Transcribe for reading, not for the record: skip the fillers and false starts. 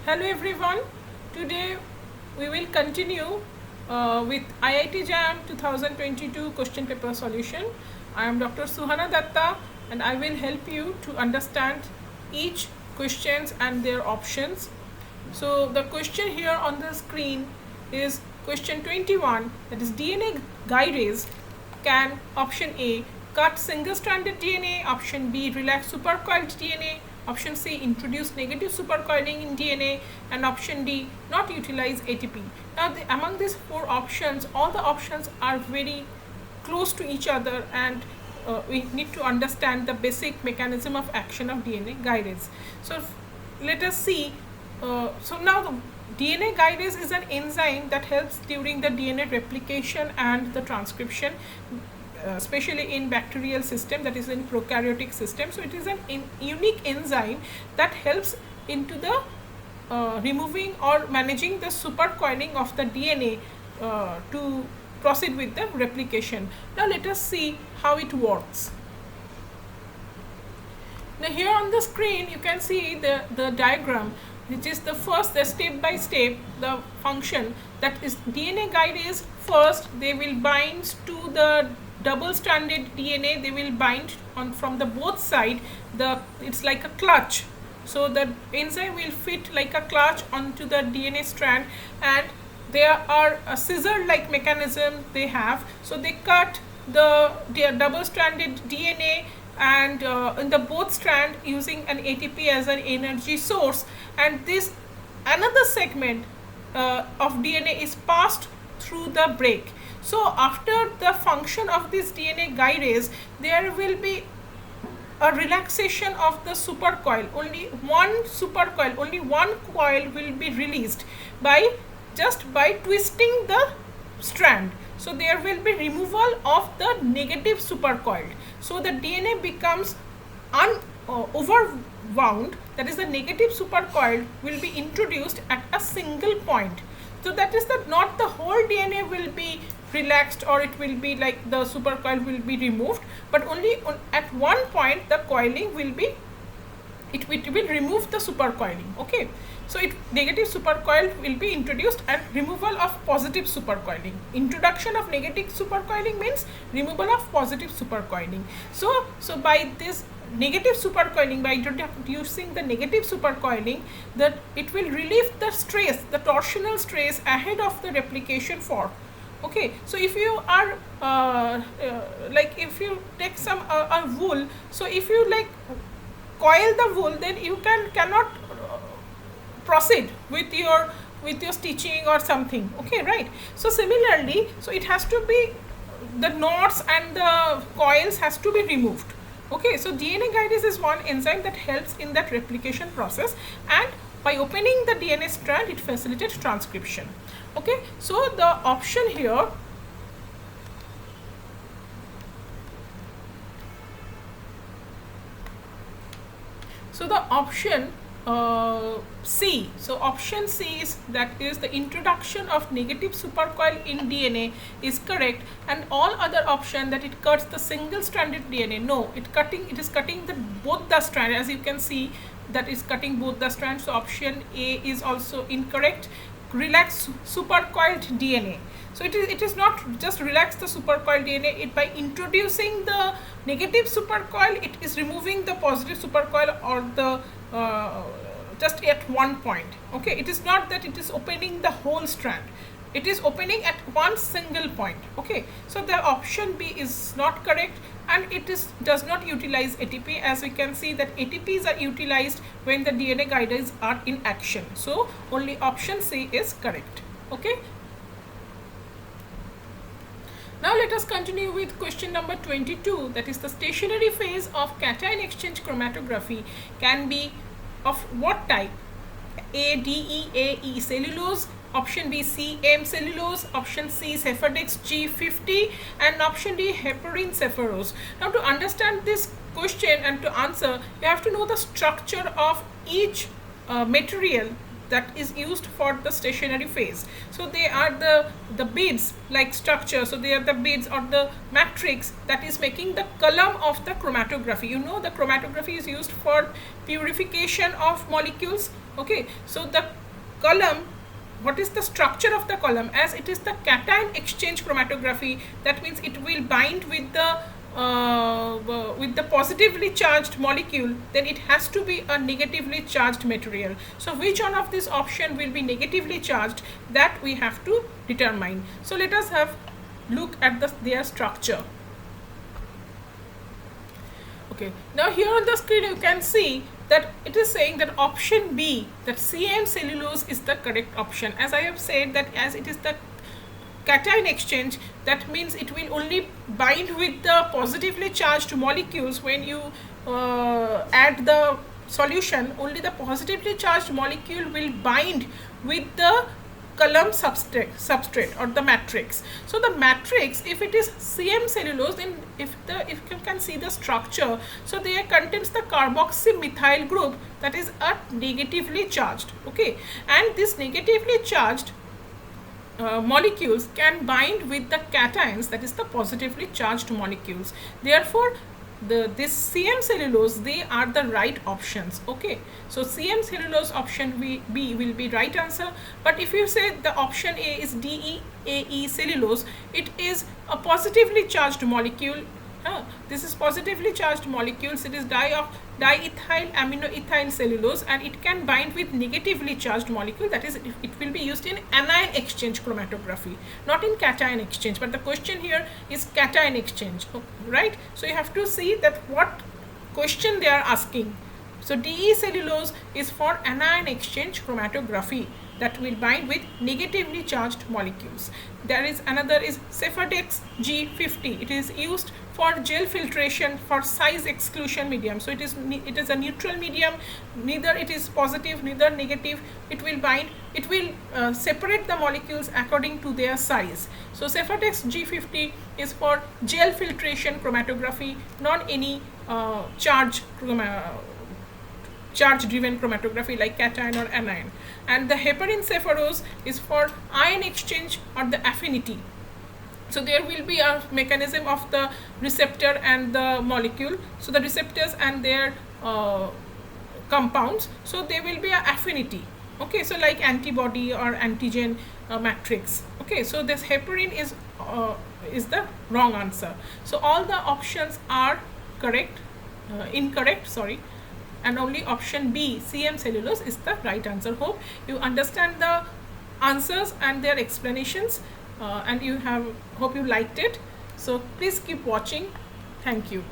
Hello everyone. Today we will continue with IIT JAM 2022 question paper solution. I am Dr Suhana Datta and I will help you to understand each questions and their options. So the question here on the screen is question 21, that is DNA guidase can option A cut single stranded DNA, option B relax supercoiled DNA, option C introduce negative supercoiling in DNA, and option D not utilize ATP. Now among these four options, all the options are very close to each other, and we need to understand the basic mechanism of action of DNA guidase. So let us see. So now the DNA guidase is an enzyme that helps during the DNA replication and the transcription, especially in bacterial system, that is in prokaryotic system. So it is an unique enzyme that helps into the removing or managing the supercoiling of the DNA to proceed with the replication. Now let us see how it works. Now here on the screen you can see the diagram, which is the step by step the function, that is DNA guidase. First they will bind to the double stranded DNA, they will bind on from the both side. It's like a clutch, so the enzyme will fit like a clutch onto the DNA strand, and there are a scissor like mechanism they have. So they cut the double stranded DNA and in the both strand using an ATP as an energy source, and this another segment of DNA is passed through the break. So after the function of this DNA guidase, there will be a relaxation of the supercoil. Only one coil will be released by twisting the strand. So there will be removal of the negative supercoiled. So the DNA becomes overwound, that is the negative supercoiled will be introduced at a single point. So that is not the whole DNA will be relaxed, or it will be like the supercoil will be removed, but only at one point the coiling will be, it will remove the supercoiling. Okay, so negative supercoil will be introduced and removal of positive supercoiling. Introduction of negative supercoiling means removal of positive supercoiling. So by this negative supercoiling, by introducing the negative supercoiling, that it will relieve the stress, the torsional stress ahead of the replication fork. Okay, so if you are like if you take some wool, so if you like coil the wool, then you cannot proceed with your stitching or something. Okay, right? So similarly, so it has to be, the knots and the coils has to be removed. Okay, so DNA guidase is one enzyme that helps in that replication process, and by opening the DNA strand it facilitates transcription. Okay, so the option here, so the option C, so option C is the introduction of negative supercoil in DNA is correct, and all other option that it cuts the single stranded DNA, no, it is cutting both the strand, as you can see that is cutting both the strands. So option A is also incorrect. Relax supercoiled DNA, so it is not just relax the supercoiled DNA, it by introducing the negative supercoil it is removing the positive supercoil, or the just at one point. Okay, it is not that it is opening the whole strand, it is opening at one single point. Okay, so the option B is not correct, and it does not utilize ATP, as we can see that ATPs are utilized when the DNA guidase are in action. So only option C is correct. Okay, now let us continue with question number 22, that is the stationary phase of cation exchange chromatography can be of what type? A, D, E, A, E cellulose, option B C M cellulose, option C Sephadex G50, and option D heparin saccharose. Now to understand this question and to answer, you have to know the structure of each material that is used for the stationary phase. So they are the beads like structure. So they are the beads or the matrix that is making the column of the chromatography. You know, the chromatography is used for purification of molecules. Okay, so the column, what is the structure of the column? As it is the cation exchange chromatography, that means it will bind with the positively charged molecule, then it has to be a negatively charged material. So which one of this option will be negatively charged, that we have to determine. So let us have look at their structure. Okay, now here on the screen you can see that it is saying that option B, that CM cellulose is the correct option. As I have said, that as it is the cation exchange, that means it will only bind with the positively charged molecules. When you add the solution, only the positively charged molecule will bind with the column substrate or the matrix. So the matrix, if it is CM cellulose, then if you can see the structure, so there contains the carboxy methyl group that is a negatively charged. Okay, and this negatively charged molecules can bind with the cations, that is the positively charged molecules. Therefore this CM cellulose, they are the right options. Okay, so CM cellulose option B will be right answer. But if you say the option A is DEAE cellulose, it is a positively charged molecule. This is positively charged molecules. It is diethyl aminoethyl cellulose, and it can bind with negatively charged molecule. That is, it will be used in anion exchange chromatography, not in cation exchange. But the question here is cation exchange, right? So you have to see that what question they are asking. So DE cellulose is for anion exchange chromatography, that will bind with negatively charged molecules. There is another is Cefadex G50. It is used for gel filtration for size exclusion medium. So it is a neutral medium, neither it is positive neither negative. It will bind, it will separate the molecules according to their size. So Cefadex G50 is for gel filtration chromatography, not any charge driven chromatography like cation or anion. And the heparin cephalose is for ion exchange or the affinity. So there will be a mechanism of the receptor and the molecule. So the receptors and their compounds, so there will be an affinity. Okay, so like antibody or antigen matrix. Okay, so this heparin is the wrong answer. So all the options are incorrect, sorry, and only option B, CM cellulose, is the right answer. Hope you understand the answers and their explanations, and hope you liked it. So please keep watching. Thank you.